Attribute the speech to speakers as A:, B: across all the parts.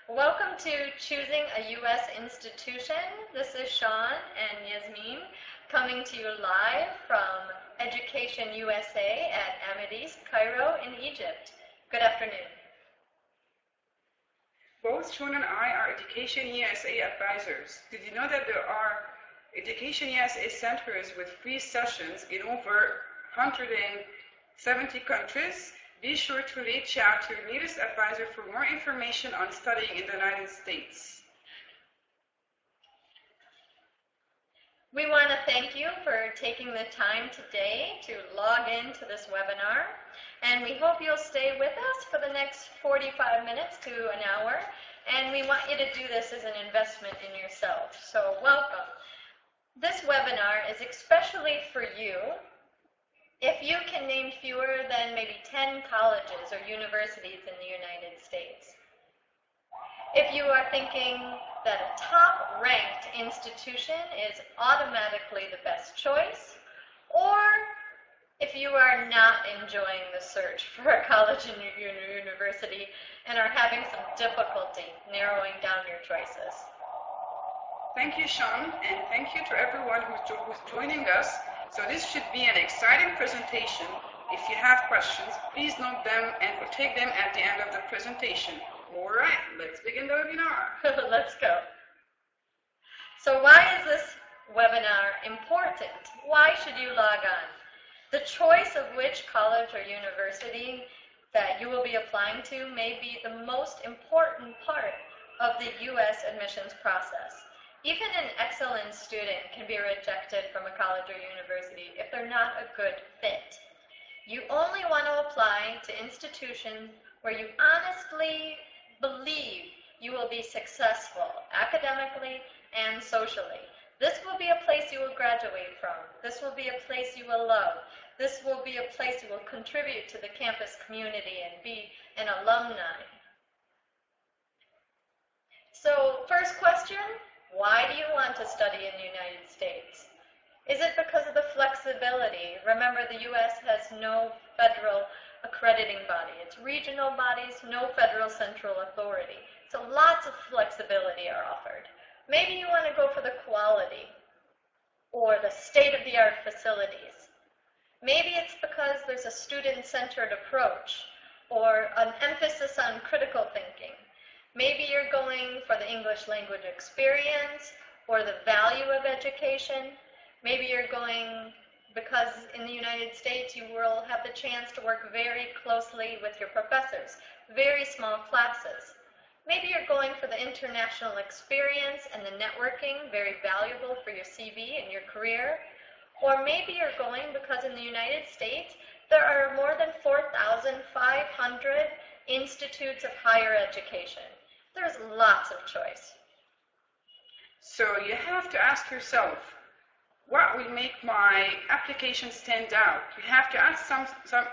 A: Welcome to Choosing a U.S. Institution. This is Sean and Yasmin coming to you live from Education USA at Amadis, Cairo in Egypt. Good afternoon.
B: Both Sean and I are Education USA advisors. Did you know that there are Education USA centers with free sessions in over 170 countries? Be sure to reach out to your nearest advisor for more information on studying in the United States.
A: We want to thank you for taking the time today to log into this webinar, and we hope you'll stay with us for the next 45 minutes to an hour, and we want you to do this as an investment in yourself. So welcome. This webinar is especially for you if you can name fewer than maybe 10 colleges or universities in the United States. If you are thinking that a top-ranked institution is automatically the best choice, or if you are not enjoying the search for a college and university and are having some difficulty narrowing down your choices.
B: Thank you, Sean, and thank you to everyone who's joining us. So this should be an exciting presentation. If you have questions, please note them and we'll take them at the end of the presentation. All right, let's begin the webinar.
A: Let's go. So why is this webinar important? Why should you log on? The choice of which college or university that you will be applying to may be the most important part of the U.S. admissions process. Even an excellent student can be rejected from a college or university if they're not a good fit. You only want to apply to institutions where you honestly believe you will be successful academically and socially. This will be a place you will graduate from. This will be a place you will love. This will be a place you will contribute to the campus community and be an alumni. So, first question, why do you want to study in the United States? Is it because of the flexibility? Remember, the U.S. has no federal accrediting body. It's regional bodies, no federal central authority. So lots of flexibility are offered. Maybe you want to go for the quality or the state-of-the-art facilities. Maybe it's because there's a student-centered approach or an emphasis on critical thinking. Maybe you're going for the English language experience or the value of education. Maybe you're going because in the United States you will have the chance to work very closely with your professors, very small classes. Maybe you're going for the international experience and the networking, very valuable for your CV and your career. Or maybe you're going because in the United States there are more than 4,500 institutes of higher education. There's lots of choice.
B: So you have to ask yourself, what will make my application stand out? You have to ask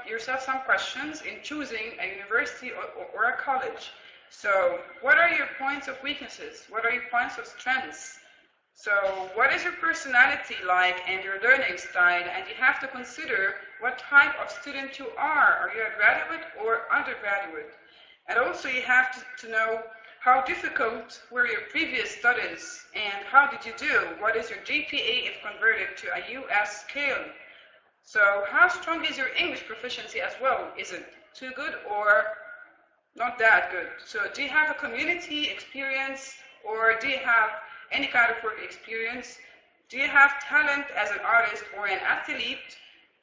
B: yourself some questions in choosing a university or a college. So what are your points of weaknesses? What are your points of strengths? So what is your personality like and your learning style? And you have to consider what type of student you are. Are you a graduate or undergraduate? And also you have to know how difficult were your previous studies and how did you do? What is your GPA if converted to a US scale? So how strong is your English proficiency as well? Is it too good or not that good? So do you have a community experience or do you have any kind of work experience? Do you have talent as an artist or an athlete?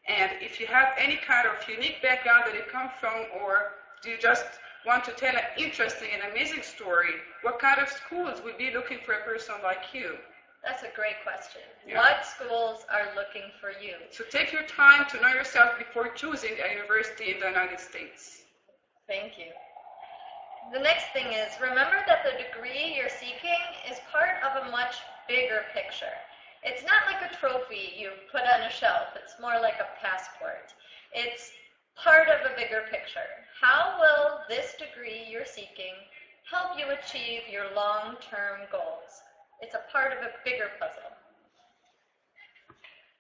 B: And if you have any kind of unique background that you come from, or do you just want to tell an interesting and amazing story, what kind of schools would be looking for a person like you?
A: That's a great question.
B: Yeah.
A: What schools are looking for you?
B: So take your time to know yourself before choosing a university in the United States.
A: Thank you. The next thing is, remember that the degree you're seeking is part of a much bigger picture. It's not like a trophy you put on a shelf. It's more like a passport. It's part of a bigger picture. How will this degree you're seeking help you achieve your long-term goals? It's a part of a bigger puzzle.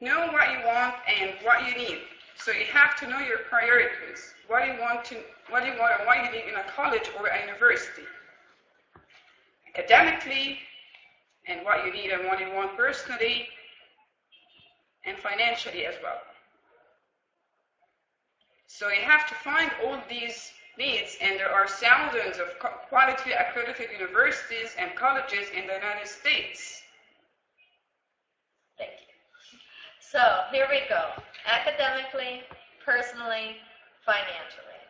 B: Know what you want and what you need. So you have to know your priorities. What do you want and what you need in a college or a university. academically, and what you need and what you want personally, and financially as well. So you have to find all these needs, and there are thousands of quality accredited universities and colleges in the United States.
A: Thank you. So here we go. Academically, personally, financially.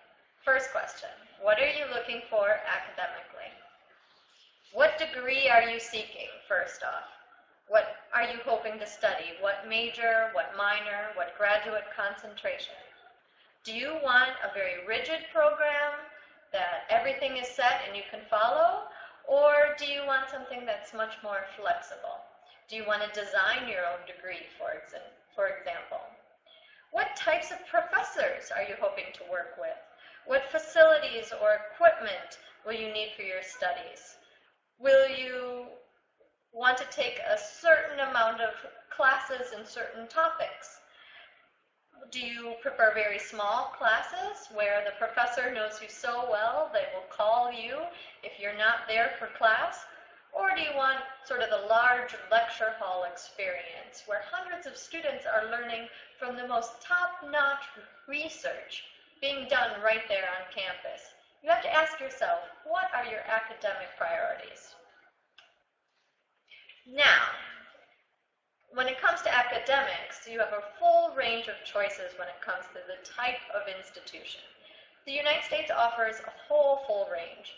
A: First question, what are you looking for academically? What degree are you seeking, first off? What are you hoping to study? What major, what minor, what graduate concentration? Do you want a very rigid program that everything is set and you can follow? Or do you want something that's much more flexible? Do you want to design your own degree, for example? What types of professors are you hoping to work with? What facilities or equipment will you need for your studies? Will you want to take a certain amount of classes in certain topics? Do you prefer very small classes where the professor knows you so well they will call you if you're not there for class? Or do you want sort of the large lecture hall experience where hundreds of students are learning from the most top-notch research being done right there on campus? You have to ask yourself, what are your academic priorities? Now, when it comes to academics, you have a full range of choices when it comes to the type of institution. The United States offers a whole full range.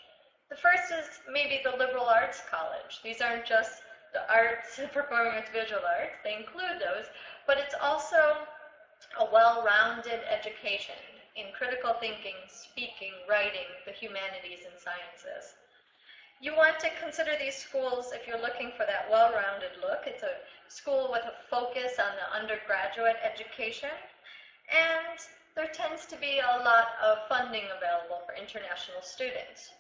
A: The first is maybe the liberal arts college. These aren't just the arts, performing arts, visual arts. They include those, but it's also a well-rounded education in critical thinking, speaking, writing, the humanities, and sciences. You want to consider these schools if you're looking for that well-rounded look. It's a school with a focus on the undergraduate education, and there tends to be a lot of funding available for international students.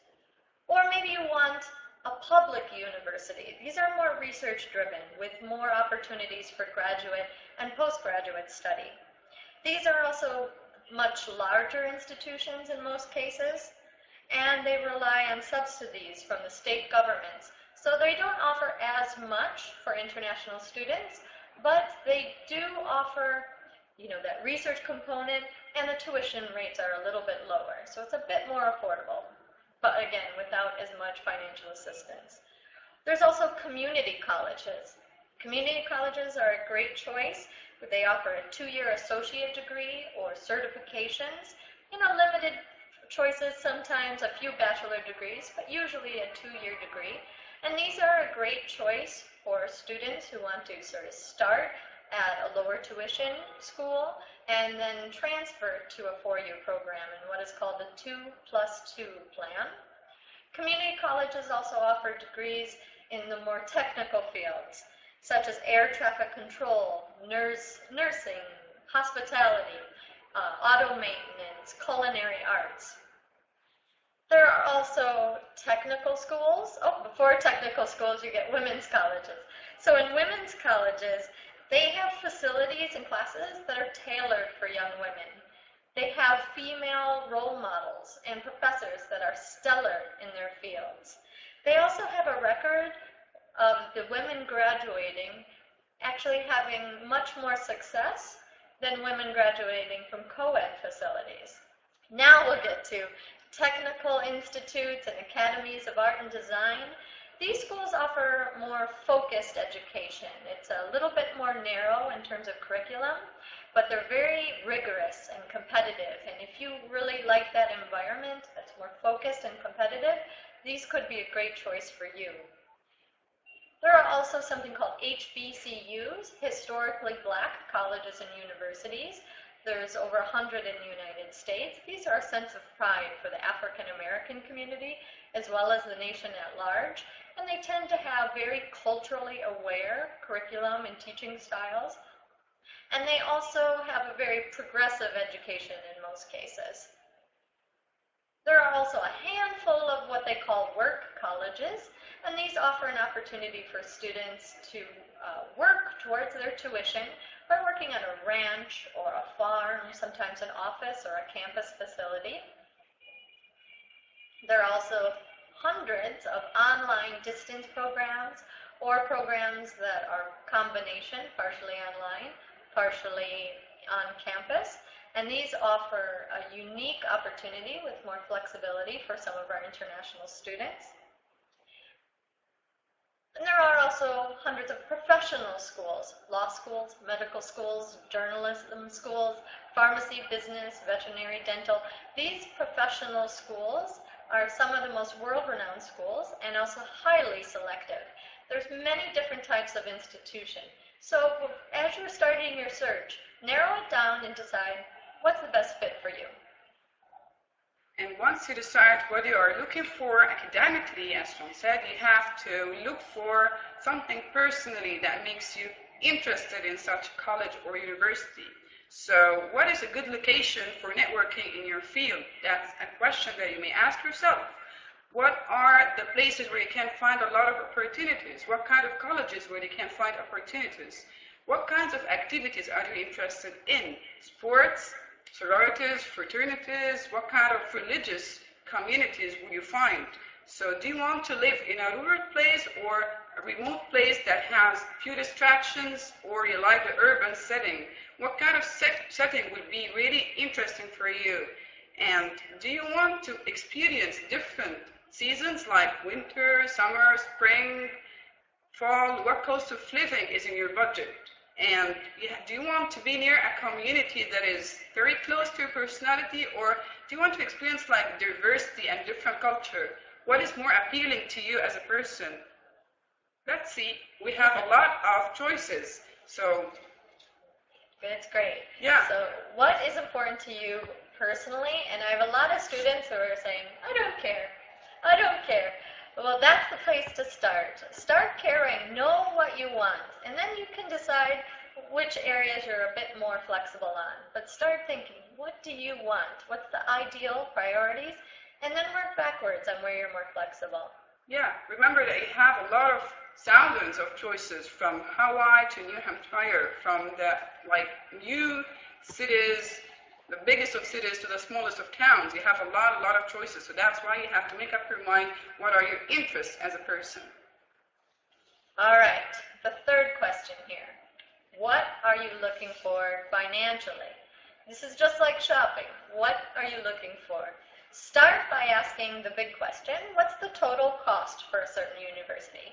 A: Or maybe you want a public university. These are more research-driven with more opportunities for graduate and postgraduate study. These are also much larger institutions in most cases, and they rely on subsidies from the state governments. So they don't offer as much for international students, but they do offer, that research component, and the tuition rates are a little bit lower. So it's a bit more affordable, but again, without as much financial assistance. There's also community colleges. Community colleges are a great choice. They offer a 2-year associate degree or certifications, limited choices, sometimes a few bachelor degrees, but usually a 2-year degree. And these are a great choice for students who want to sort of start at a lower tuition school and then transfer to a 4-year program in what is called the 2+2 plan. Community colleges also offer degrees in the more technical fields, such as air traffic control, nursing, hospitality, auto maintenance, culinary arts. There are also technical schools. Before technical schools, you get women's colleges. So in women's colleges, they have facilities and classes that are tailored for young women. They have female role models and professors that are stellar in their fields. They also have a record of the women graduating actually having much more success than women graduating from co-ed facilities. Now we'll get to technical institutes and academies of art and design. These schools offer more focused education. It's a little bit more narrow in terms of curriculum, but they're very rigorous and competitive. And if you really like that environment that's more focused and competitive, these could be a great choice for you. There are also something called HBCUs, historically black colleges and universities. There's over 100 in the United States. These are a sense of pride for the African American community as well as the nation at large. And they tend to have very culturally aware curriculum and teaching styles. And they also have a very progressive education in most cases. There are also a handful of what they call work colleges, and these offer an opportunity for students to work towards their tuition by working on a ranch or a farm, sometimes an office or a campus facility. There are also hundreds of online distance programs or programs that are combination, partially online, partially on campus. And these offer a unique opportunity with more flexibility for some of our international students. And there are also hundreds of professional schools, law schools, medical schools, journalism schools, pharmacy, business, veterinary, dental. These professional schools are some of the most world-renowned schools and also highly selective. There's many different types of institution. So as you're starting your search, narrow it down and decide what's the best fit for you.
B: And once you decide what you are looking for academically, as John said, you have to look for something personally that makes you interested in such a college or university. So what is a good location for networking in your field? That's a question that you may ask yourself. What are the places where you can find a lot of opportunities? What kind of colleges where you can find opportunities? What kinds of activities are you interested in? Sports, sororities, fraternities, what kind of religious communities will you find? So do you want to live in a rural place or a remote place that has few distractions, or you like the urban setting? What kind of setting would be really interesting for you? And do you want to experience different seasons like winter, summer, spring, fall? What cost of living is in your budget? And do you want to be near a community that is very close to your personality, or do you want to experience like diversity and different culture? What is more appealing to you as a person? Let's see, we have a lot of choices. So
A: it's great.
B: Yeah.
A: So what is important to you personally? And I have a lot of students who are saying, I don't care. I don't care. Well, that's the place to start. Start caring, know what you want, and then you can decide which areas you're a bit more flexible on. But start thinking, what do you want? What's the ideal priorities? And then work backwards on where you're more flexible.
B: Yeah, remember that you have a lot of thousands of choices, from Hawaii to New Hampshire, from the new cities, the biggest of cities, to the smallest of towns. You have a lot of choices. So that's why you have to make up your mind, what are your interests as a person?
A: All right, the third question here. What are you looking for financially? This is just like shopping. What are you looking for? Start by asking the big question, what's the total cost for a certain university?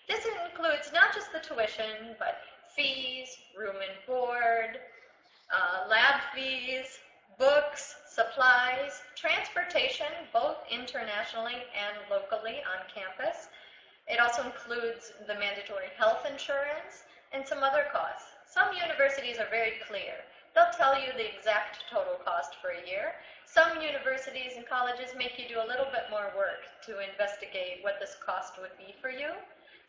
A: This includes not just the tuition, but fees, room and board, lab fees, books, supplies, transportation, both internationally and locally on campus. It also includes the mandatory health insurance and some other costs. Some universities are very clear. They'll tell you the exact total cost for a year. Some universities and colleges make you do a little bit more work to investigate what this cost would be for you.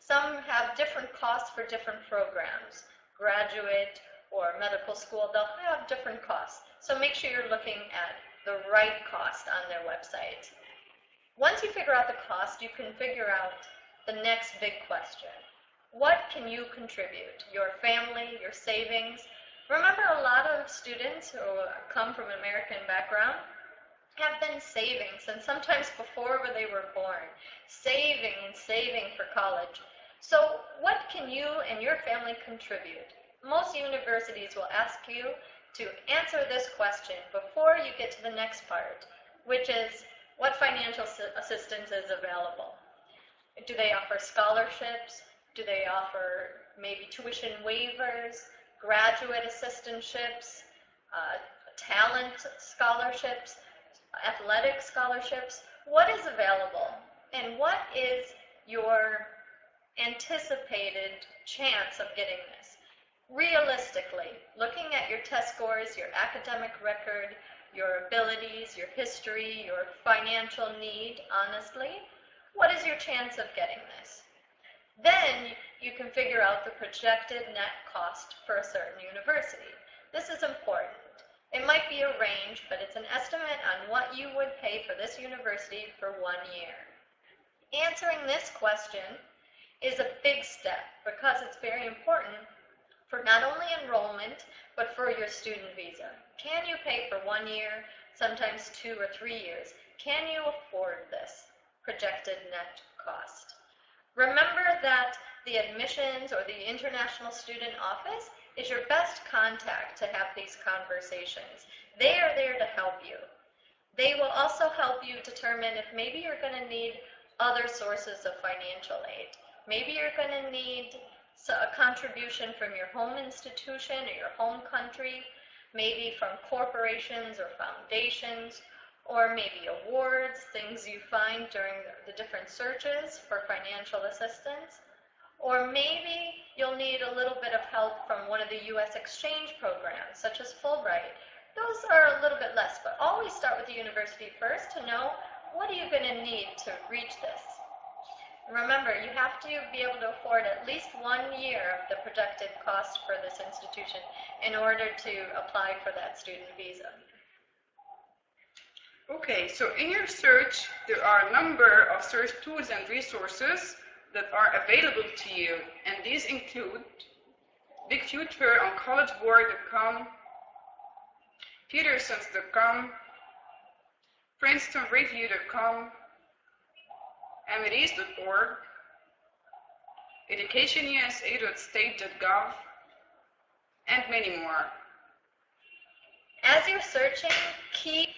A: Some have different costs for different programs. Graduate or medical school, they'll have different costs. So make sure you're looking at the right cost on their website. Once you figure out the cost, you can figure out the next big question. What can you contribute? Your family, your savings. Remember, a lot of students who come from an American background have been saving since sometimes before they were born, saving and saving for college. So what can you and your family contribute? Most universities will ask you to answer this question before you get to the next part, which is what financial assistance is available. Do they offer scholarships? Do they offer maybe tuition waivers, graduate assistantships, talent scholarships, athletic scholarships? What is available? And what is your anticipated chance of getting this? Realistically, looking at your test scores, your academic record, your abilities, your history, your financial need, honestly, what is your chance of getting this? Then you can figure out the projected net cost for a certain university. This is important. It might be a range, but it's an estimate on what you would pay for this university for 1 year. Answering this question is a big step because it's very important for not only enrollment, but for your student visa. Can you pay for 1 year, sometimes 2 or 3 years? Can you afford this? projected net cost. Remember that the admissions or the international student office is your best contact to have these conversations. They are there to help you. They will also help you determine if maybe you're going to need other sources of financial aid. Maybe you're going to need a contribution from your home institution or your home country, maybe from corporations or foundations, or maybe awards, things you find during the different searches for financial assistance. Or maybe you'll need a little bit of help from one of the U.S. exchange programs, such as Fulbright. Those are a little bit less, but always start with the university first to know what are you going to need to reach this. Remember, you have to be able to afford at least 1 year of the projected cost for this institution in order to apply for that student visa.
B: Okay, so in your search, there are a number of search tools and resources that are available to you, and these include BigFuture on collegeboard.com, Petersons.com, PrincetonReview.com, MREs.org, EducationUSA.state.gov, and many more.
A: As you're searching, keep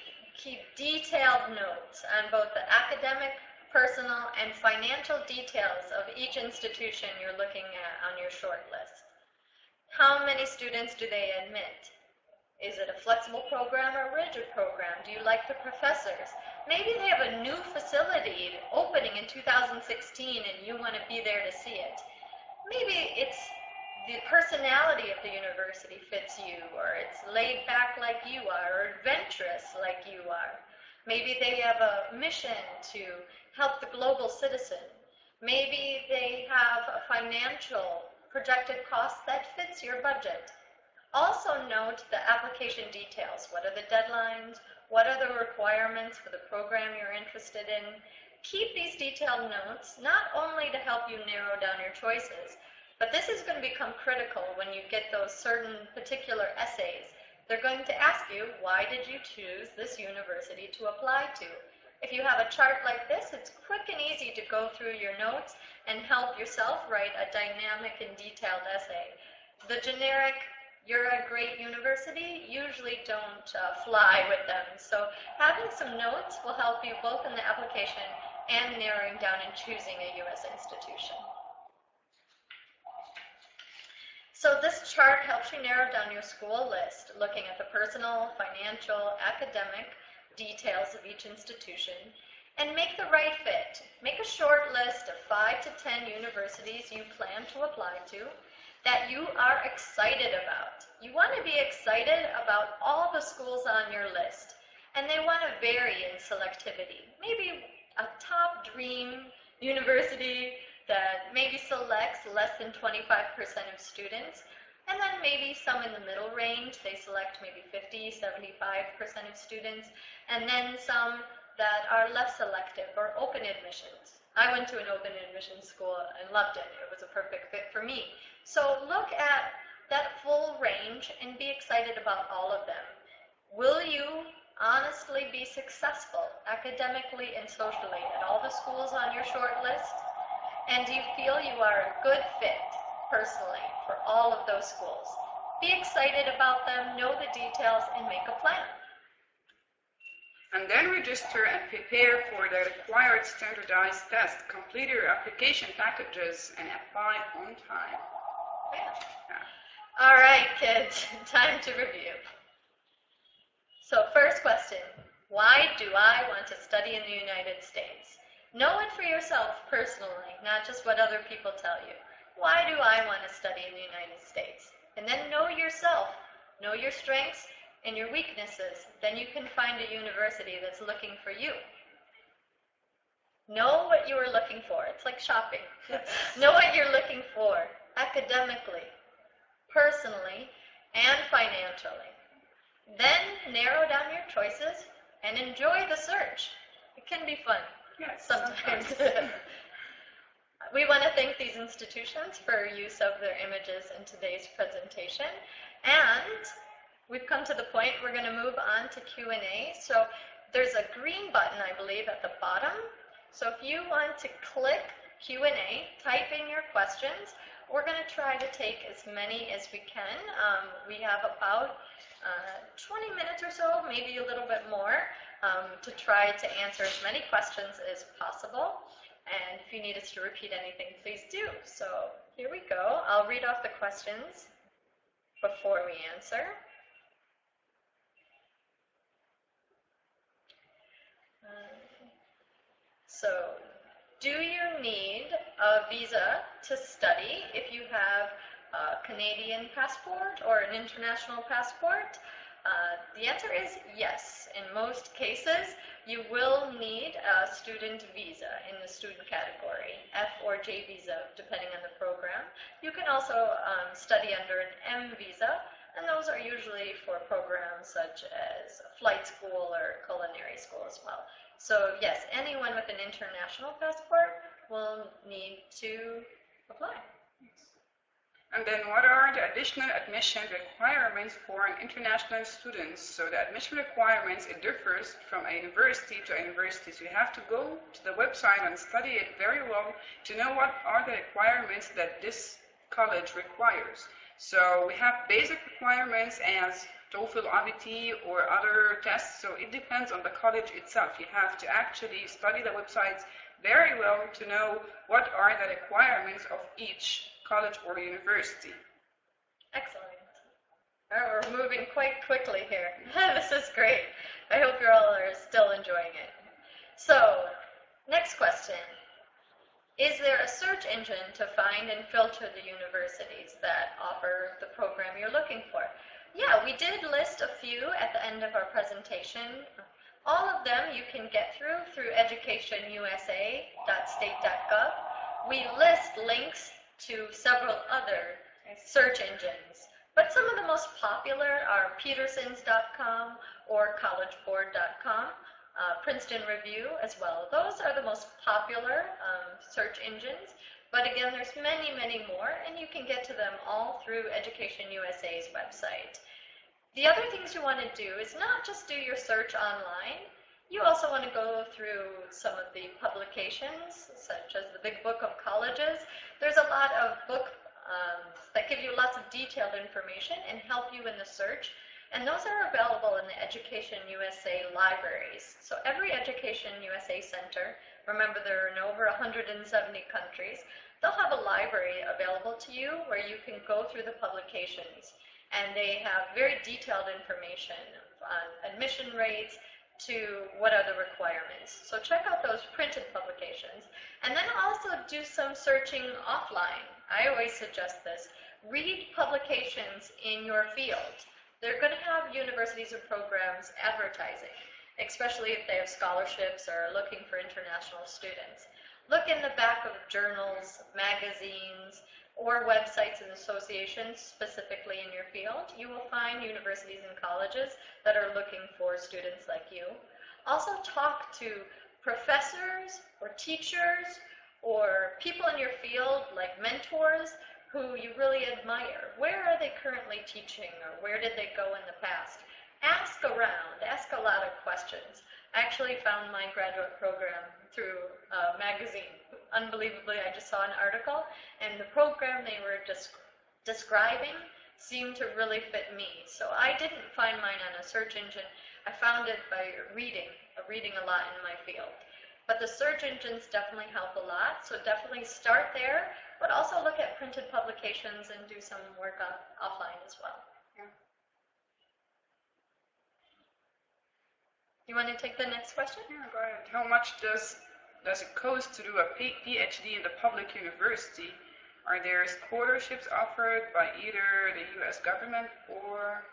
A: detailed notes on both the academic, personal, and financial details of each institution you're looking at on your short list. How many students do they admit? Is it a flexible program or a rigid program? Do you like the professors? Maybe they have a new facility opening in 2016 and you want to be there to see it. Maybe it's the personality of the university fits you, or it's laid back like you are, or adventurous like you are. Maybe they have a mission to help the global citizen. Maybe they have a financial projected cost that fits your budget. Also note the application details. What are the deadlines? What are the requirements for the program you're interested in? Keep these detailed notes, not only to help you narrow down your choices, but this is going to become critical when you get those certain particular essays. They're going to ask you, why did you choose this university to apply to? If you have a chart like this, it's quick and easy to go through your notes and help yourself write a dynamic and detailed essay. The generic, you're a great university, usually don't fly with them. So having some notes will help you both in the application and narrowing down and choosing a U.S. institution. So this chart helps you narrow down your school list, looking at the personal, financial, academic details of each institution, and make the right fit. Make a short list of 5 to 10 universities you plan to apply to that you are excited about. You want to be excited about all the schools on your list, and they want to vary in selectivity. Maybe a top dream university that maybe selects less than 25% of students, and then maybe some in the middle range, they select maybe 50, 75% of students, and then some that are less selective or open admissions. I went to an open admissions school and loved it. It was a perfect fit for me. So look at that full range and be excited about all of them. Will you honestly be successful academically and socially at all the schools on your short list? And do you feel you are a good fit personally for all of those schools? Be excited about them, know the details, and make a plan.
B: And then register and prepare for the required standardized test. Complete your application packages and apply on time.
A: Yeah. All right, kids, time to review. So first question, why do I want to study in the United States? Know it for yourself personally, not just what other people tell you. Why do I want to study in the United States? And then know yourself, know your strengths and your weaknesses. Then you can find a university that's looking for you. Know what you are looking for. It's like shopping. Know what you're looking for academically, personally, and financially. Then narrow down your choices and enjoy the search. It can be fun.
B: Yes,
A: sometimes. We want to thank these institutions for use of their images in today's presentation. And we've come to the point we're going to move on to Q&A. So there's a green button, I believe, at the bottom. So if you want to click Q&A, type in your questions. We're going to try to take as many as we can. We have about 20 minutes or so, maybe a little bit more, to try to answer as many questions as possible. And if you need us to repeat anything, please do. So here we go. I'll read off the questions before we answer. So, do you need a visa to study if you have a Canadian passport or an international passport? The answer is yes. In most cases, you will need a student visa in the student category, F or J visa, depending on the program. You can also study under an M visa, and those are usually for programs such as flight school or culinary school as well. So yes, anyone with an international passport will need to apply.
B: And then what are the additional admission requirements for an international students? So the admission requirements, it differs from a university to a university. So you have to go to the website and study it very well to know what are the requirements that this college requires. So we have basic requirements as TOEFL, IBT, or other tests. So it depends on the college itself. You have to actually study the websites very well to know what are the requirements of each college or university.
A: Excellent. All right, we're moving quite quickly here. This is great. I hope you all are still enjoying it. So, next question. Is there a search engine to find and filter the universities that offer the program you're looking for? Yeah, we did list a few at the end of our presentation. All of them you can get through educationusa.state.gov. We list links to several other search engines, but some of the most popular are petersons.com or collegeboard.com, Princeton Review as well. Those are the most popular search engines, but again, there's many, many more, and you can get to them all through Education USA's website. The other things you want to do is not just do your search online. You also want to go through some of the publications, such as the Big Book of Colleges. There's a lot of books that give you lots of detailed information and help you in the search. And those are available in the Education USA libraries. So every Education USA center, remember there are in over 170 countries, they'll have a library available to you where you can go through the publications. And they have very detailed information on admission rates to what are the requirements. So check out those printed publications. And then also do some searching offline. I always suggest this. Read publications in your field. They're going to have universities or programs advertising, especially if they have scholarships or are looking for international students. Look in the back of journals, magazines, or websites and associations specifically in your field. You will find universities and colleges that are looking for students like you. Also talk to professors or teachers or people in your field like mentors who you really admire. Where are they currently teaching, or where did they go in the past? Ask around, ask a lot of questions. I actually found my graduate program through a magazine. Unbelievably, I just saw an article, and the program they were describing seemed to really fit me. So I didn't find mine on a search engine. I found it by reading a lot in my field. But the search engines definitely help a lot, so definitely start there, but also look at printed publications and do some work offline as well.
B: Yeah.
A: You want to take the next question?
B: Yeah, go ahead. How much does it cost to do a PhD in the public university? Are there scholarships offered by either the U.S. government or,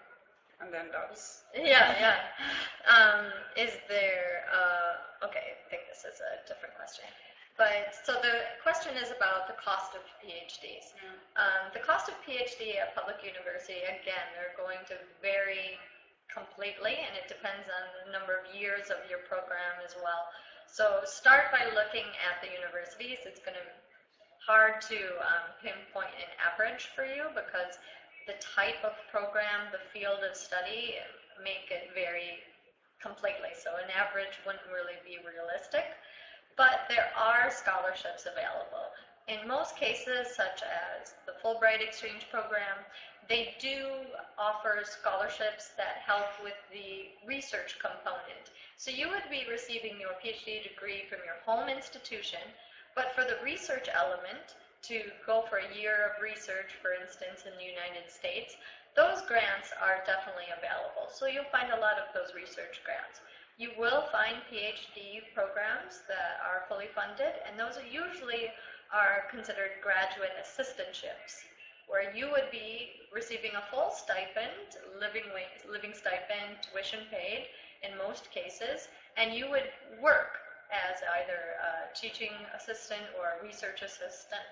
B: and then does?
A: Yeah. Is there, okay, I think this is a different question. But, so the question is about the cost of PhDs. The cost of PhD at public university, again, they're going to vary completely, and it depends on the number of years of your program as well. So start by looking at the universities. It's going to be hard to pinpoint an average for you because the type of program, the field of study, make it vary completely. So an average wouldn't really be realistic. But but there are scholarships available. In most cases, such as the Fulbright Exchange Program, they do offer scholarships that help with the research component. So you would be receiving your PhD degree from your home institution, but for the research element, to go for a year of research, for instance, in the United States, those grants are definitely available. So you'll find a lot of those research grants. You will find PhD programs that are fully funded, and those are usually considered graduate assistantships, where you would be receiving a full stipend, living stipend, tuition paid in most cases, and you would work as either a teaching assistant or a research assistant.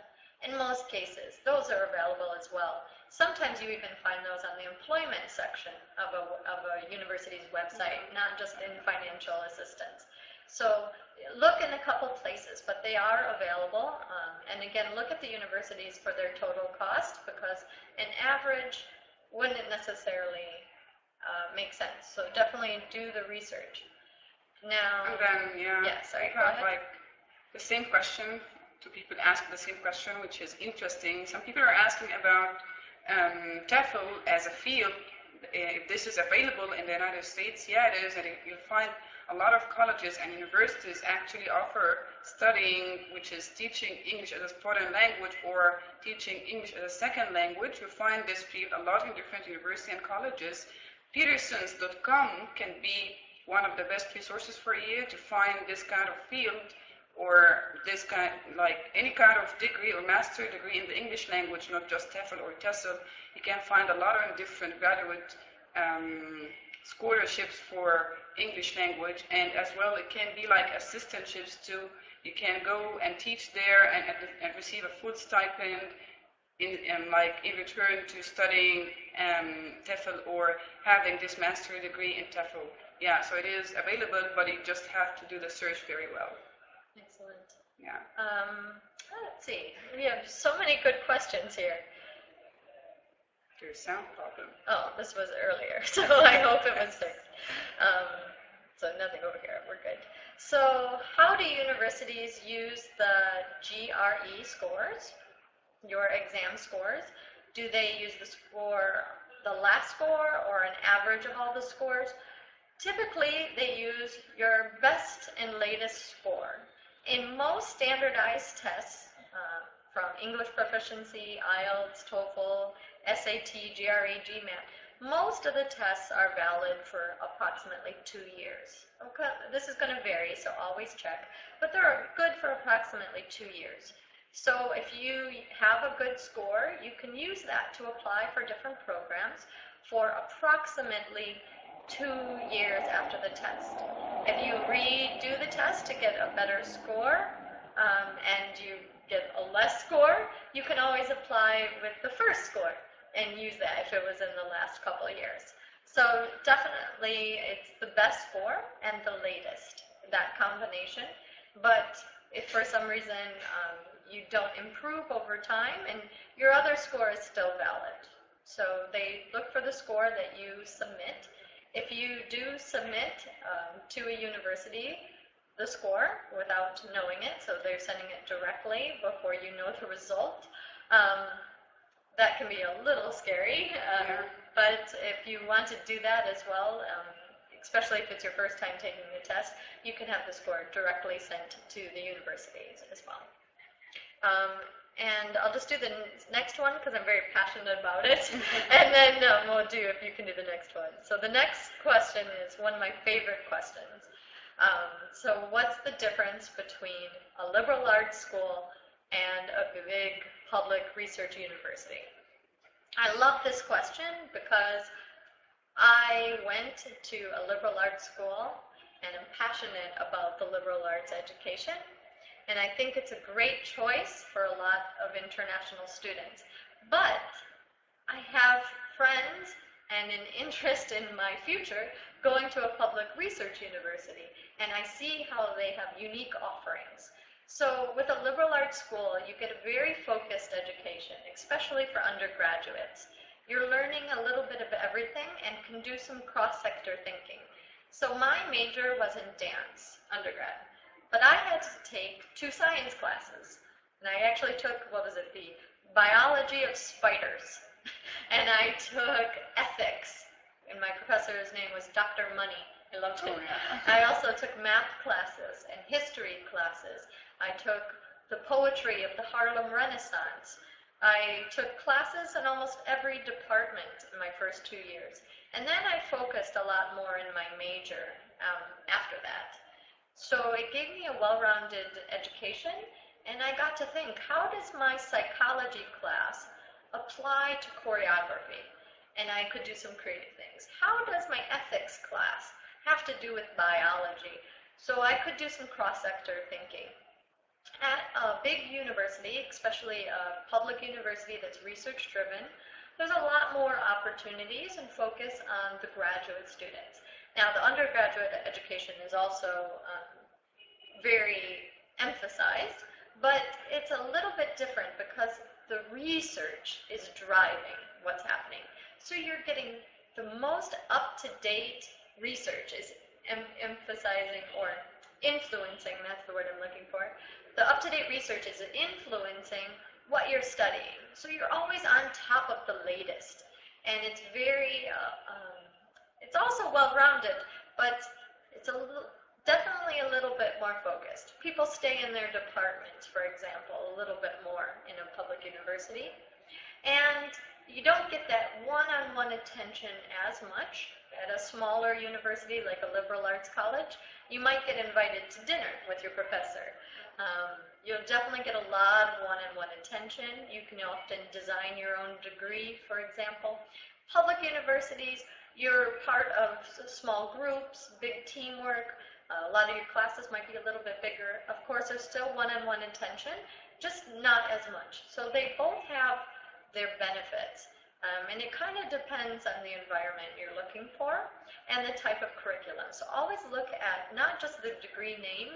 A: In most cases, those are available as well. Sometimes you even find those on the employment section of a university's website, not just in financial assistance. So look in a couple places, but they are available. And again, look at the universities for their total cost, because an average wouldn't necessarily make sense. So definitely do the research. Now,
B: And then,
A: sorry,
B: I
A: go
B: have
A: ahead.
B: like the same question. Two people ask the same question, which is interesting. Some people are asking about TEFL as a field, if this is available in the United States. Yeah, it is, and you'll find a lot of colleges and universities actually offer studying, which is teaching English as a foreign language or teaching English as a second language. You'll find this field a lot in different universities and colleges. Petersons.com can be one of the best resources for you to find this kind of field, or this kind, like any kind of degree or master degree in the English language, not just TEFL or TESOL. You can find a lot of different graduate scholarships for English language, and as well it can be like assistantships too. You can go and teach there and receive a full stipend in return to studying TEFL or having this master degree in TEFL. Yeah, so it is available, but you just have to do the search very well.
A: Excellent.
B: Yeah.
A: Let's see. We have so many good questions here.
B: There's sound problem.
A: Oh, this was earlier, so I hope it was fixed. So nothing over here. We're good. So how do universities use the GRE scores, your exam scores? Do they use the last score, or an average of all the scores? Typically, they use your best and latest score. In most standardized tests, from English proficiency, IELTS, TOEFL, SAT, GRE, GMAT, most of the tests are valid for approximately 2 years. Okay, this is going to vary, so always check, but they're good for approximately 2 years. So if you have a good score, you can use that to apply for different programs for approximately 2 years after the test. If you redo the test to get a better score, and you get a less score, you can always apply with the first score and use that if it was in the last couple of years. So definitely it's the best score and the latest, that combination. But if for some reason you don't improve over time, and your other score is still valid. So they look for the score that you submit. If you do submit to a university the score without knowing it, so they're sending it directly before you know the result, that can be a little scary. But if you want to do that as well, especially if it's your first time taking the test, you can have the score directly sent to the universities as well. And I'll just do the next one because I'm very passionate about it. And then we'll do, if you can do the next one. So the next question is one of my favorite questions. So what's the difference between a liberal arts school and a big public research university? I love this question because I went to a liberal arts school and am passionate about the liberal arts education. And I think it's a great choice for a lot of international students. But I have friends and an interest in my future going to a public research university, and I see how they have unique offerings. So with a liberal arts school, you get a very focused education, especially for undergraduates. You're learning a little bit of everything and can do some cross-sector thinking. So my major was in dance, undergrad. but I had to take 2 science classes. And I actually took, what was it, the biology of spiders. And I took ethics, and my professor's name was Dr. Money. I loved him.
B: Oh, yeah.
A: I also took math classes and history classes. I took the poetry of the Harlem Renaissance. I took classes in almost every department in my first 2 years. And then I focused a lot more in my major after that. So it gave me a well-rounded education, and I got to think, how does my psychology class apply to choreography? And I could do some creative things. How does my ethics class have to do with biology? So I could do some cross-sector thinking. At a big university, especially a public university that's research-driven, there's a lot more opportunities and focus on the graduate students. Now, the undergraduate education is also very emphasized, but it's a little bit different because the research is driving what's happening. So you're getting the most up-to-date research is emphasizing or influencing, that's the word I'm looking for. The up-to-date research is influencing what you're studying. So you're always on top of the latest. And it's very, it's also well-rounded, but it's definitely a little bit more focused. People stay in their departments, for example, a little bit more in a public university. And you don't get that one-on-one attention as much at a smaller university like a liberal arts college. You might get invited to dinner with your professor. You'll definitely get a lot of one-on-one attention. You can often design your own degree, for example. Public universities, you're part of small groups, big teamwork. A lot of your classes might be a little bit bigger. Of course, there's still one-on-one attention, just not as much. So they both have their benefits. And it kind of depends on the environment you're looking for and the type of curriculum. So always look at not just the degree name,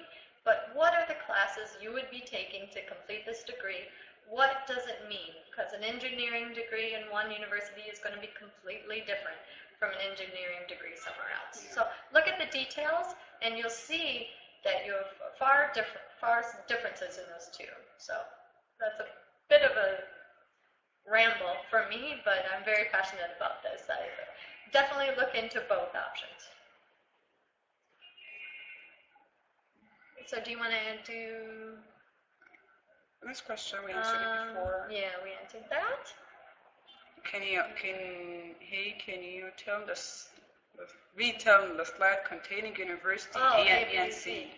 A: but what are the classes you would be taking to complete this degree? What does it mean? Because an engineering degree in one university is going to be completely different from an engineering degree somewhere else. So look at the details, and you'll see that you have far differences in those two. So that's a bit of a ramble for me, but I'm very passionate about this. I definitely look into both options. So do you want to do...
B: This question we answered it before.
A: Yeah, we answered that.
B: Can you tell retell the slide containing university A and B and C?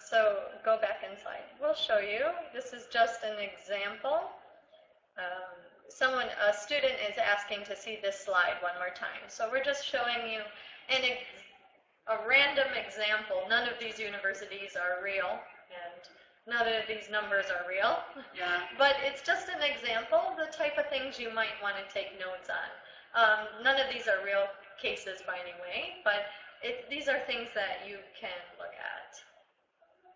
A: So go back inside. We'll show you. This is just an example. A student is asking to see this slide one more time. So we're just showing you a random example. None of these universities are real, and none of these numbers are real.
B: Yeah.
A: But it's just an example of the type of things you might want to take notes on. None of these are real cases by any way, but these are things that you can look at.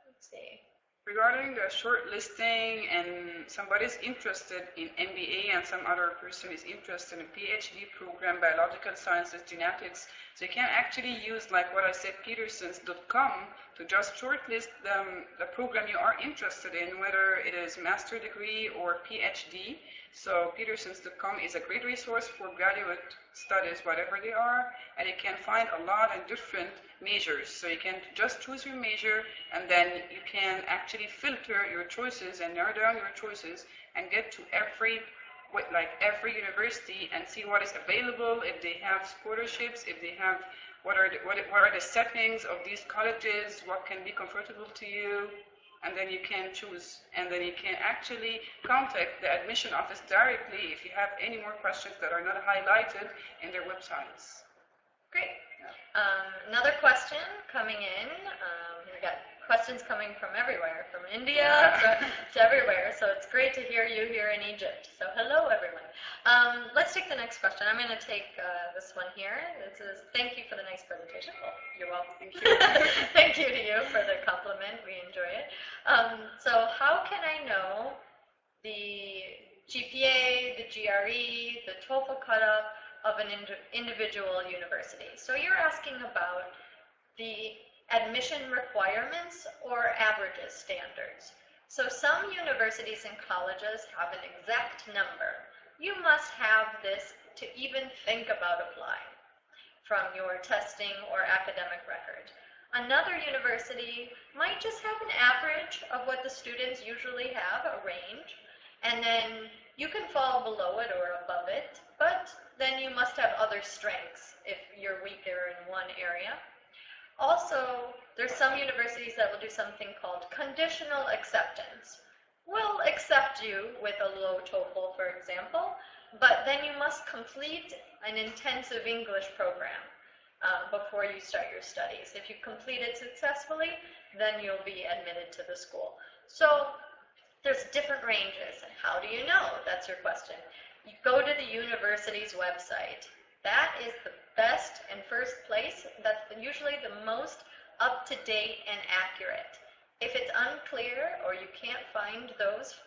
A: Let's see.
B: Regarding the shortlisting and somebody's interested in MBA and some other person is interested in PhD program, biological sciences, genetics, so you can actually use, like what I said, petersons.com to just shortlist the program you are interested in, whether it is master degree or PhD. So petersons.com is a great resource for graduate studies, whatever they are, and you can find a lot of different majors. So you can just choose your major, and then you can actually filter your choices and narrow down your choices and get to every university and see what is available, if they have scholarships, if they have what are the settings of these colleges, what can be comfortable to you, and then you can choose, and then you can actually contact the admission office directly if you have any more questions that are not highlighted in their websites.
A: Great. Another question coming in. We got questions coming from everywhere, from India to everywhere. So it's great to hear you here in Egypt. So hello, everyone. Let's take the next question. I'm going to take this one here. This is, thank you for the nice presentation. Well, you're welcome. Thank you. Thank you to you for the compliment. We enjoy it. So how can I know the GPA, the GRE, the TOEFL cutoff of an individual university? So you're asking about the admission requirements or averages standards. So some universities and colleges have an exact number. You must have this to even think about applying from your testing or academic record. Another university might just have an average of what the students usually have, a range, and then you can fall below it or above it, but then you must have other strengths if you're weaker in one area. Also, there's some universities that will do something called conditional acceptance. We'll accept you with a low TOEFL, for example, but then you must complete an intensive English program before you start your studies. If you complete it successfully, then you'll be admitted to the school. So there's different ranges. And how do you know? That's your question. You go to the university's website. That is the best and first place. That's usually the most up-to-date and accurate. If it's unclear or you can't find those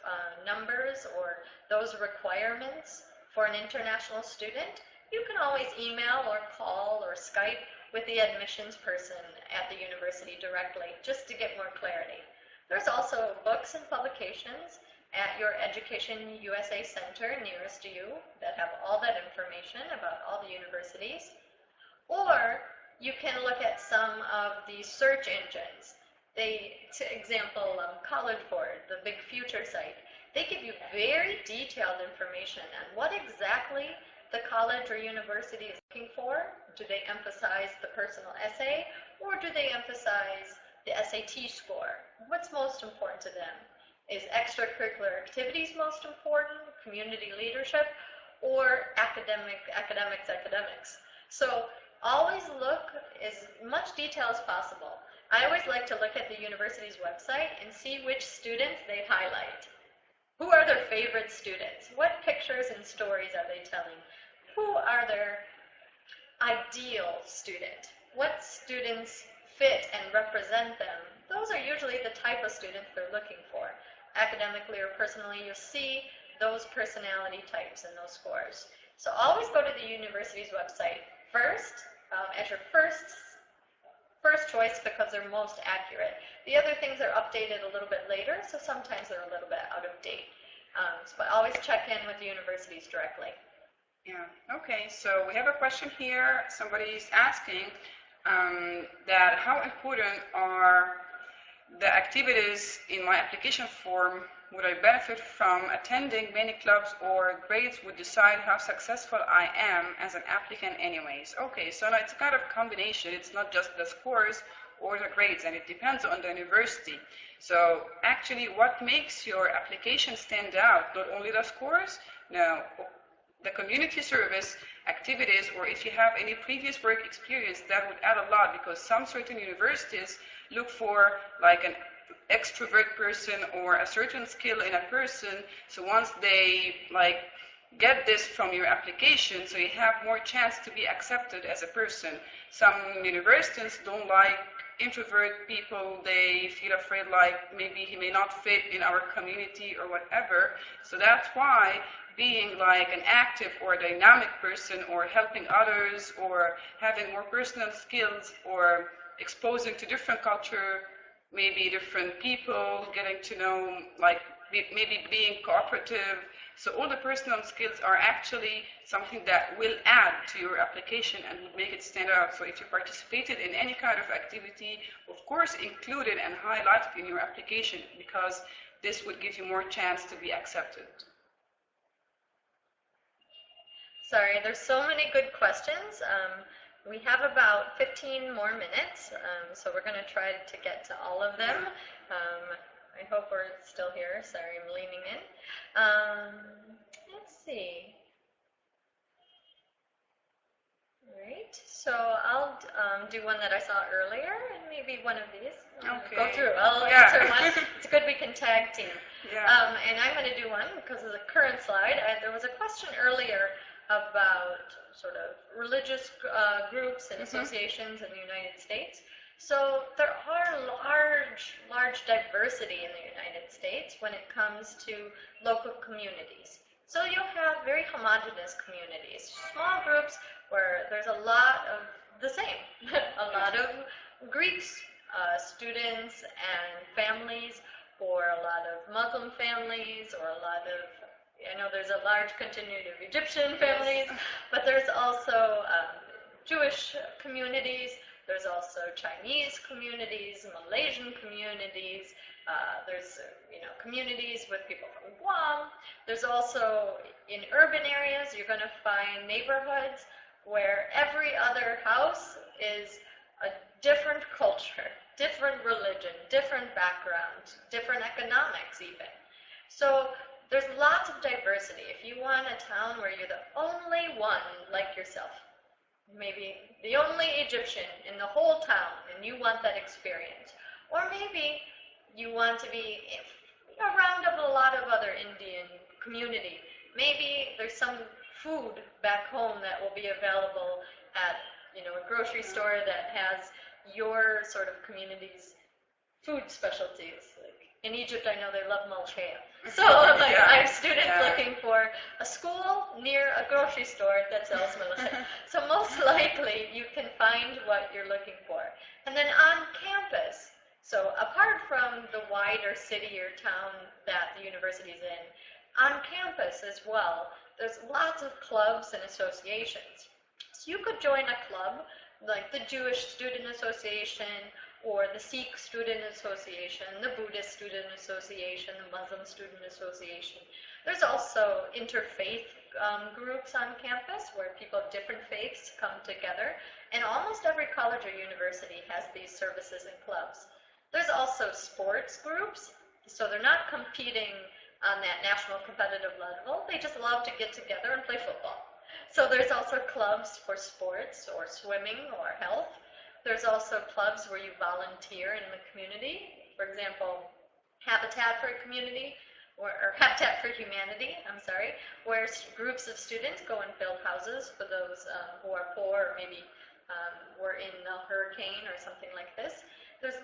A: numbers or those requirements for an international student, you can always email or call or Skype with the admissions person at the university directly just to get more clarity. There's also books and publications at your Education USA Center nearest to you that have all that information about all the universities. Or you can look at some of the search engines. For example, College Board, the Big Future site, they give you very detailed information on what exactly the college or university is looking for. Do they emphasize the personal essay, or do they emphasize the SAT score? What's most important to them? Is extracurricular activities most important, community leadership, or academics? So always look as much detail as possible. I always like to look at the university's website and see which students they highlight. Who are their favorite students? What pictures and stories are they telling? Who are their ideal student? What students fit and represent them? Those are usually the type of students they're looking for. Academically or personally, you'll see those personality types and those scores. So always go to the university's website first as your first choice because they're most accurate. The other things are updated a little bit later, so sometimes they're a little bit out of date. But always check in with the universities directly.
B: Yeah, okay, so we have a question here. Somebody's asking that how important are the activities in my application form? Would I benefit from attending many clubs, or grades would decide how successful I am as an applicant anyways? Okay, so now it's kind of a combination. It's not just the scores or the grades, and it depends on the university. So actually what makes your application stand out, not only the scores, no, the community service activities, or if you have any previous work experience, that would add a lot, because some certain universities look for like an extrovert person or a certain skill in a person. So once they like get this from your application, so you have more chance to be accepted as a person. Some universities don't like introvert people. They feel afraid like maybe he may not fit in our community or whatever. So that's why being like an active or dynamic person, or helping others, or having more personal skills, or exposing to different culture, maybe different people, getting to know, like maybe being cooperative. So all the personal skills are actually something that will add to your application and would make it stand out. So if you participated in any kind of activity, of course include it and highlight it in your application, because this would give you more chance to be accepted.
A: Sorry, there's so many good questions. We have about 15 more minutes, so we're going to try to get to all of them. I hope we're still here. Sorry, I'm leaning in. Let's see. All right, so I'll do one that I saw earlier, and maybe one of these.
B: Okay.
A: Go through. I'll answer one. It's good we can tag team.
B: Yeah.
A: And I'm going to do one because of the current slide. There was a question earlier about sort of religious groups and associations in the United States. So there are large diversity in the United States when it comes to local communities. So you'll have very homogeneous communities, small groups where there's a lot of the same, a lot of Greeks students and families, or a lot of Muslim families, or a lot of, I know there's a large contingent of Egyptian families, but there's also Jewish communities, there's also Chinese communities, Malaysian communities, there's communities with people from Guam. There's also, in urban areas, you're going to find neighborhoods where every other house is a different culture, different religion, different background, different economics even. So there's lots of diversity. If you want a town where you're the only one like yourself, maybe the only Egyptian in the whole town, and you want that experience, or maybe you want to be around a lot of other Indian community. Maybe there's some food back home that will be available at a grocery store that has your sort of community's food specialties. Like in Egypt, I know they love malchea. So I have students looking for a school near a grocery store that sells malchea. So most likely you can find what you're looking for. And then on campus, so apart from the wider city or town that the university is in, on campus as well, there's lots of clubs and associations. So you could join a club like the Jewish Student Association, or the Sikh Student Association, the Buddhist Student Association, the Muslim Student Association. There's also interfaith groups on campus where people of different faiths come together, and almost every college or university has these services and clubs. There's also sports groups, so they're not competing on that national competitive level. They just love to get together and play football. So there's also clubs for sports or swimming or health. There's also clubs where you volunteer in the community. For example, Habitat for Community, or Habitat for Humanity, where groups of students go and build houses for those who are poor, or maybe were in a hurricane or something like this. There's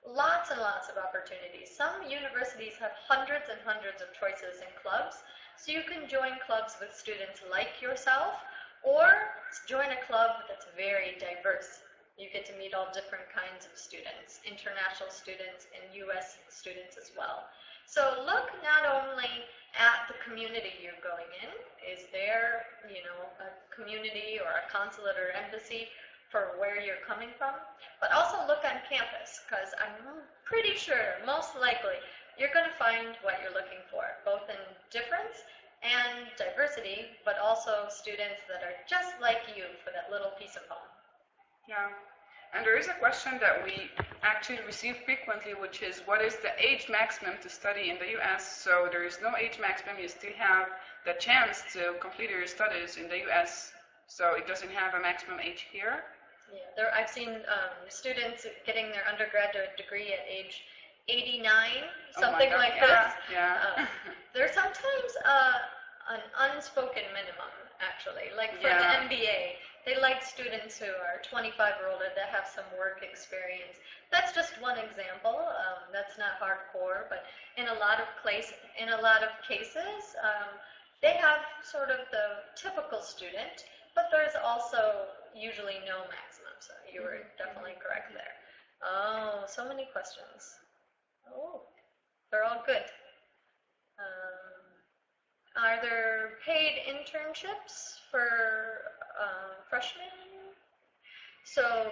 A: lots and lots of opportunities. Some universities have hundreds and hundreds of choices in clubs, so you can join clubs with students like yourself, or join a club that's very diverse. You get to meet all different kinds of students, international students and U.S. students as well. So look not only at the community you're going in, is there, a community or a consulate or embassy for where you're coming from, but also look on campus, because I'm pretty sure, most likely, you're going to find what you're looking for, both in difference and diversity, but also students that are just like you for that little piece of home.
B: Yeah, and there is a question that we actually receive frequently, which is, what is the age maximum to study in the U.S.? So there is no age maximum. You still have the chance to complete your studies in the U.S., so it doesn't have a maximum age here.
A: Yeah, I've seen students getting their undergraduate degree at age 89, something like this.
B: Yeah.
A: There's sometimes an unspoken minimum, actually. Like for the MBA, they like students who are 25 or older that have some work experience. That's just one example. That's not hardcore, but in a lot of cases, they have sort of the typical student, but there's also usually no maximum. So you were definitely correct there. Oh, so many questions. Oh, they're all good. Are there paid internships for freshmen? So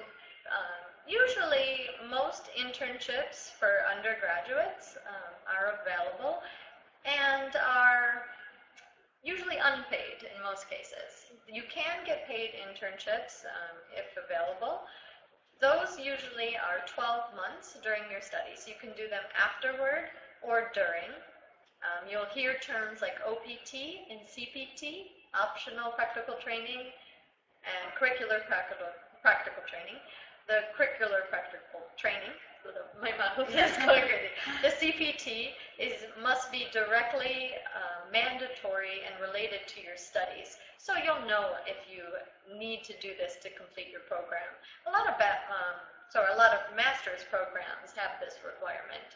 A: usually most internships for undergraduates are available and are usually unpaid in most cases. You can get paid internships if available. Those usually are 12 months during your studies. You can do them afterward or during. You'll hear terms like OPT and CPT, optional practical training, and curricular practical training. The curricular practical training, my mouth is going crazy. The CPT must be directly mandatory and related to your studies. So you'll know if you need to do this to complete your program. A lot of master's programs have this requirement.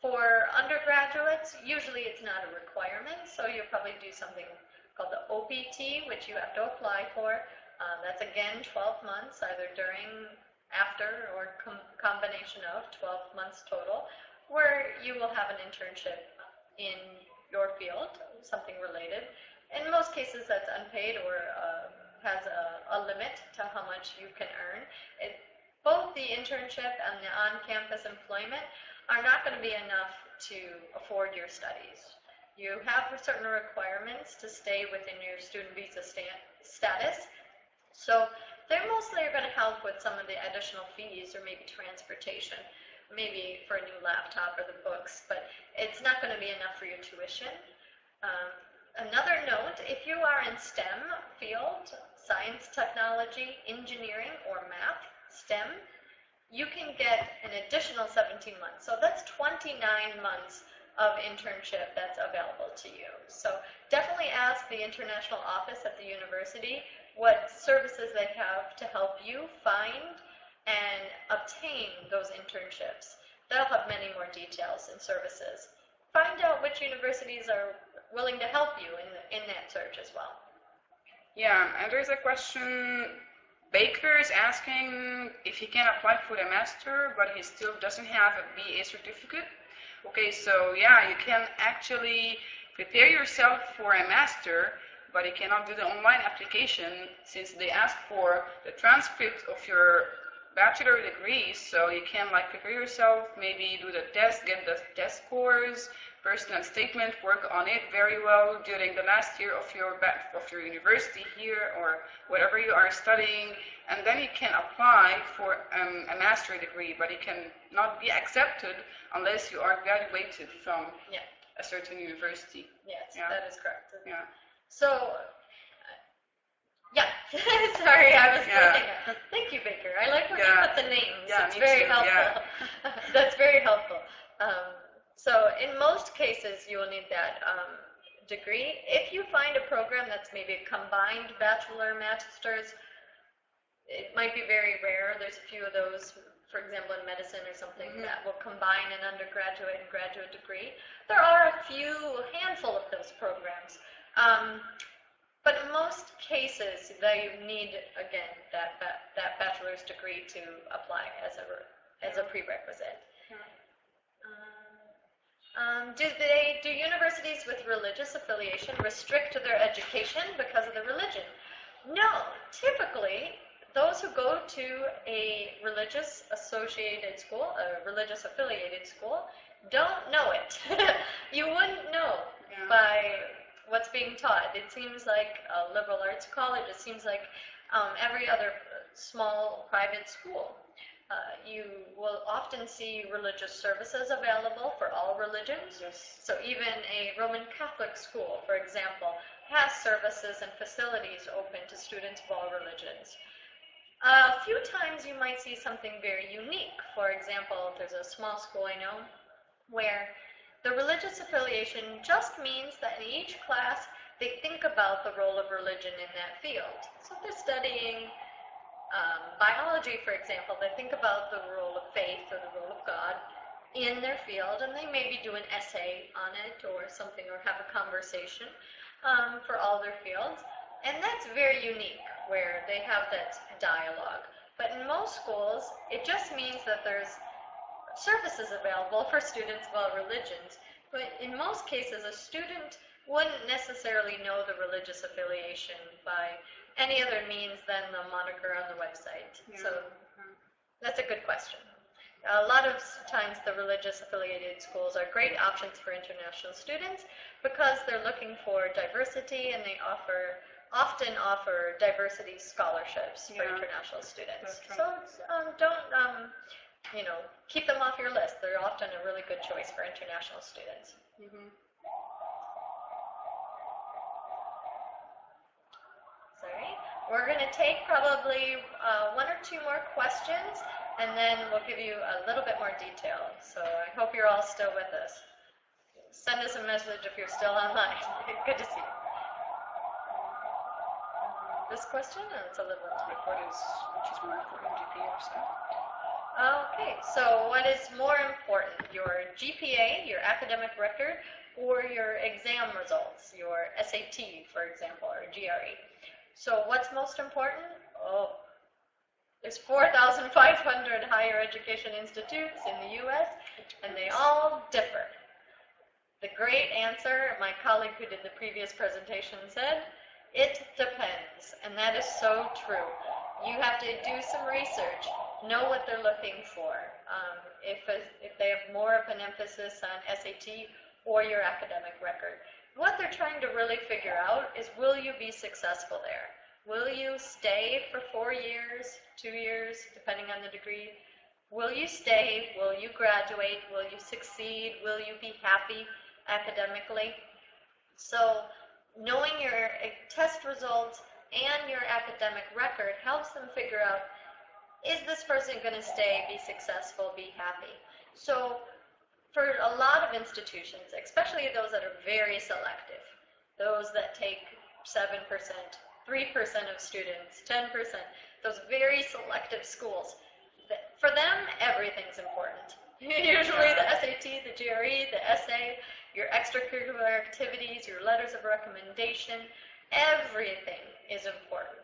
A: For undergraduates, usually it's not a requirement, so you'll probably do something called the OPT, which you have to apply for. That's again 12 months, either during, after or combination of 12 months total, where you will have an internship in your field, something related. In most cases, that's unpaid or has a limit to how much you can earn. Both the internship and the on-campus employment are not going to be enough to afford your studies. You have certain requirements to stay within your student visa status, so they're mostly going to help with some of the additional fees or maybe transportation, maybe for a new laptop or the books, but it's not going to be enough for your tuition. Another note, if you are in STEM field, science, technology, engineering, or math, STEM, you can get an additional 17 months. So that's 29 months of internship that's available to you. So definitely ask the international office at the university what services they have to help you find and obtain those internships. They'll have many more details and services. Find out which universities are willing to help you in that search as well.
B: Yeah, and there's a question. Baker is asking if he can apply for the master, but he still doesn't have a BA certificate. Okay, so yeah, you can actually prepare yourself for a master, but you cannot do the online application since they ask for the transcript of your bachelor degree. So you can like prepare yourself, maybe do the test, get the test scores, personal statement, work on it very well during the last year of your university here or whatever you are studying, and then you can apply for a master degree, but it can not be accepted unless you are graduated from a certain university.
A: Yes, that is correct.
B: Yeah.
A: So, sorry, I was looking at. Thank you, Baker. I like when you put the names.
B: Yeah,
A: it's very helpful.
B: Yeah.
A: That's very helpful. So in most cases, you will need that degree. If you find a program that's maybe a combined bachelor, master's, it might be very rare. There's a few of those, for example, in medicine or something, that will combine an undergraduate and graduate degree. There are a handful of those programs. But in most cases, they need, again, that bachelor's degree to apply as a prerequisite. Do universities with religious affiliation restrict their education because of the religion? No. Typically, those who go to a religious associated school, a religious affiliated school, don't know it. You wouldn't know by what's being taught. It seems like a liberal arts college. It seems like every other small private school. You will often see religious services available for all religions.
B: Yes.
A: So even a Roman Catholic school, for example, has services and facilities open to students of all religions. A few times you might see something very unique. For example, there's a small school I know where the religious affiliation just means that in each class they think about the role of religion in that field. So if they're studying biology, for example, they think about the role of faith or the role of God in their field, and they maybe do an essay on it or something, or have a conversation for all their fields. And that's very unique, where they have that dialogue. But in most schools, it just means that there's services available for students of all religions. But in most cases, a student wouldn't necessarily know the religious affiliation by any other means than the moniker on the website. So that's a good question. A lot of times the religious affiliated schools are great options for international students because they're looking for diversity, and they often offer diversity scholarships for international students. So don't keep them off your list. They're often a really good choice for international students. Sorry. We're going to take probably one or two more questions, and then we'll give you a little bit more detail. So I hope you're all still with us. Send us a message if you're still online. Good to see you. This question? It's a little
B: Which is more important, GPA or SAT?
A: Okay, so what is more important, your GPA, your academic record, or your exam results, your SAT, for example, or GRE? So what's most important? There's 4,500 higher education institutes in the U.S., and they all differ. The great answer, my colleague who did the previous presentation said, it depends, and that is so true. You have to do some research, know what they're looking for. If they have more of an emphasis on SAT or your academic record. What they're trying to really figure out is, will you be successful there? Will you stay for 4 years, 2 years, depending on the degree? Will you stay? Will you graduate? Will you succeed? Will you be happy academically? So knowing your test results and your academic record helps them figure out, is this person going to stay, be successful, be happy? So for a lot of institutions, especially those that are very selective, those that take 7%, 3% of students, 10%, those very selective schools, for them, everything's important. Usually the SAT, the GRE, the essay, your extracurricular activities, your letters of recommendation, everything is important.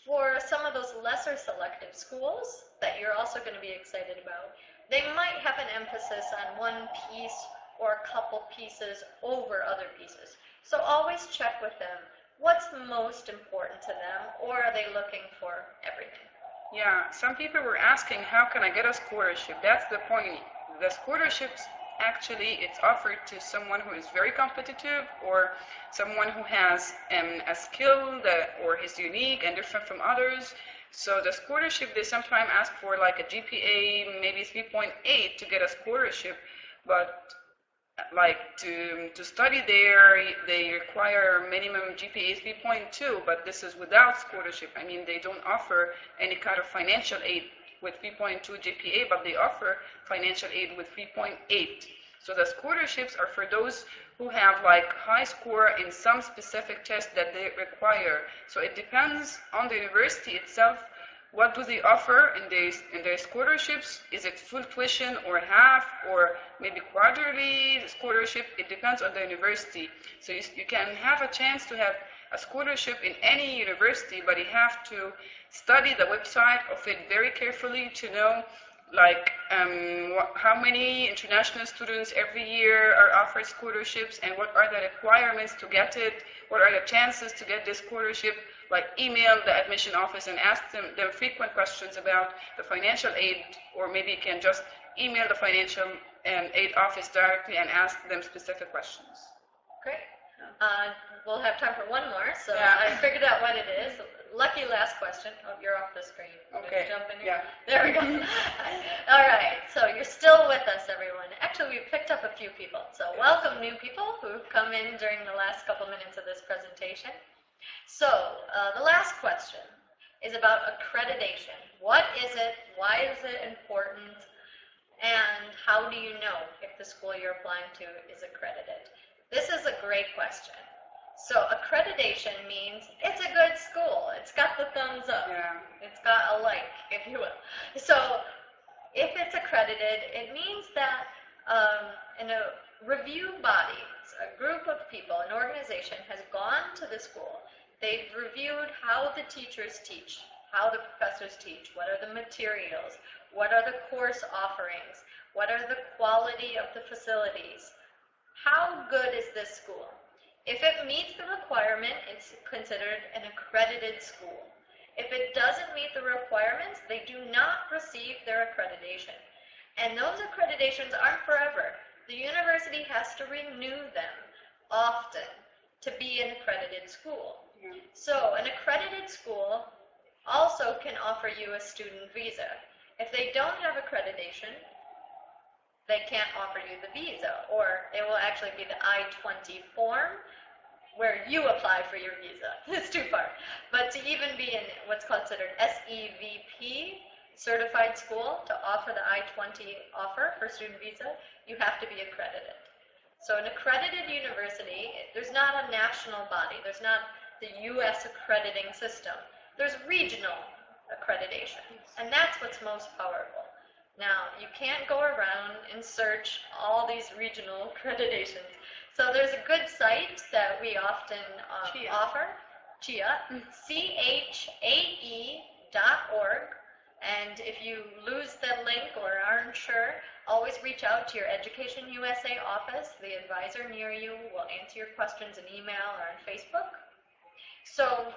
A: For some of those lesser selective schools that you're also going to be excited about, they might have an emphasis on one piece or a couple pieces over other pieces. So always check with them what's most important to them, or are they looking for everything?
B: Yeah, some people were asking, how can I get a scholarship? That's the point. The scholarships, actually, it's offered to someone who is very competitive or someone who has a skill that or is unique and different from others. So the scholarship, they sometimes ask for like a GPA, maybe 3.8 to get a scholarship, but like to study there, they require minimum GPA 3.2, but this is without scholarship. I mean, they don't offer any kind of financial aid with 3.2 GPA, but they offer financial aid with 3.8. So the scholarships are for those who have like high score in some specific test that they require. So it depends on the university itself. What do they offer in their scholarships? Is it full tuition or half or maybe quarterly scholarship? It depends on the university. So you can have a chance to have a scholarship in any university, but you have to study the website of it very carefully to know like how many international students every year are offered scholarships and what are the requirements to get it, what are the chances to get this scholarship. Like email the admission office and ask them frequent questions about the financial aid, or maybe you can just email the financial aid office directly and ask them specific questions.
A: Great. We'll have time for one more, so yeah. I figured out what it is. Lucky last question. Oh, you're off the screen.
B: Okay.
A: Jump in
B: Yeah.
A: here? There we go. All right, so you're still with us, everyone. Actually, we've picked up a few people, so welcome new people who've come in during the last couple minutes of this presentation. So, the last question is about accreditation. What is it? Why is it important? And how do you know if the school you're applying to is accredited? This is a great question. So, accreditation means it's a good school. It's got the thumbs up.
B: Yeah.
A: It's got a like, if you will. So, if it's accredited, it means that in a review body, a group of people, an organization has gone to the school. They've reviewed how the teachers teach, how the professors teach, what are the materials, what are the course offerings, what are the quality of the facilities. How good is this school? If it meets the requirement, it's considered an accredited school. If it doesn't meet the requirements, they do not receive their accreditation. And those accreditations aren't forever. The university has to renew them often to be an accredited school. So an accredited school also can offer you a student visa. If they don't have accreditation, they can't offer you the visa, or it will actually be the I-20 form where you apply for your visa. It's too far. But to even be in what's considered SEVP, certified school, to offer the I-20 offer for student visa, you have to be accredited. So an accredited university, there's not a national body. There's not the U.S. accrediting system. There's regional accreditation, and that's what's most powerful. Now, you can't go around and search all these regional accreditations. So there's a good site that we often offer, CHAE.org, And if you lose the link or aren't sure, always reach out to your Education USA office. The advisor near you will answer your questions in email or on Facebook. So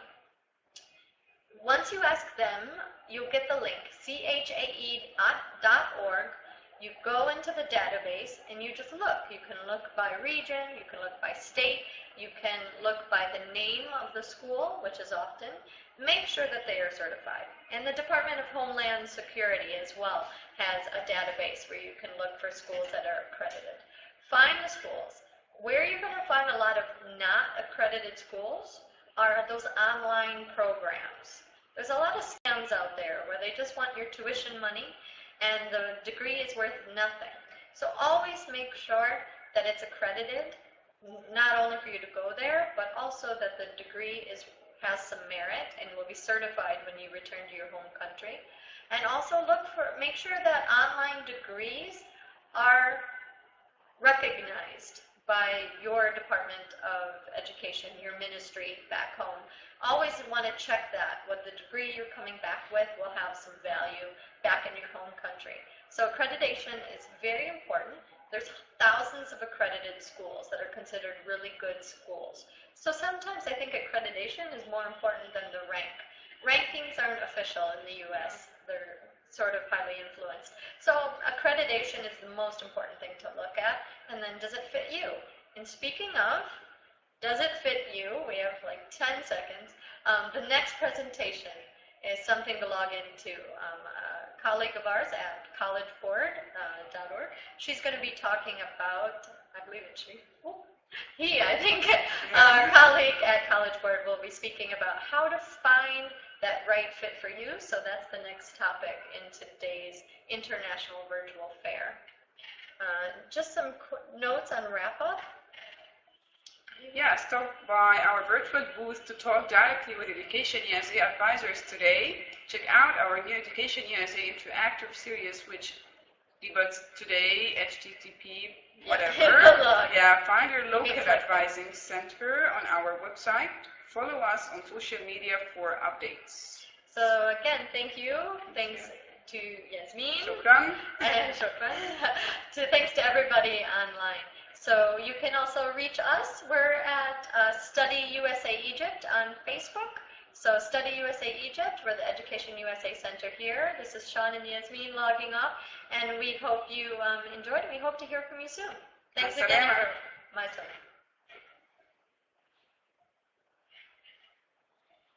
A: once you ask them, you'll get the link, chae.org. You go into the database and you just look. You can look by region, you can look by state, you can look by the name of the school, which is often. Make sure that they are certified. And the Department of Homeland Security as well has a database where you can look for schools that are accredited. Find the schools. Where you're going to find a lot of not accredited schools are those online programs. There's a lot of scams out there where they just want your tuition money and the degree is worth nothing. So always make sure that it's accredited, not only for you to go there, but also that the degree has some merit and will be certified when you return to your home country. And also make sure that online degrees are recognized by your Department of Education, your ministry back home. Always want to check that. What the degree you're coming back with will have some value back in your home country. So accreditation is very important. There's thousands of accredited schools that are considered really good schools. So sometimes I think accreditation is more important than the rank. Rankings aren't official in the US. They're sort of highly influenced. So accreditation is the most important thing to look at. And then, does it fit you? And speaking of, does it fit you? We have like 10 seconds. The next presentation is something to log into. A colleague of ours at collegeboard.org, she's going to be talking about, I believe it's she, I think our colleague at College Board will be speaking about how to find that right fit for you. So that's the next topic in today's International Virtual Fair. Just some notes on wrap-up.
B: Yeah, stop by our virtual booth to talk directly with Education USA advisors today. Check out our new Education USA Interactive series, which debuts today, HTTP, whatever. Yeah, find your local advising center on our website. Follow us on social media for updates.
A: So again, thank you. Thanks to Yasmin.
B: Shukran.
A: And shukran. Thanks to everybody online. So you can also reach us. We're at Study USA Egypt on Facebook. So Study USA Egypt, we're the Education USA Center here. This is Sean and Yasmin logging off, and we hope you enjoyed it. We hope to hear from you soon. Thanks again. My son.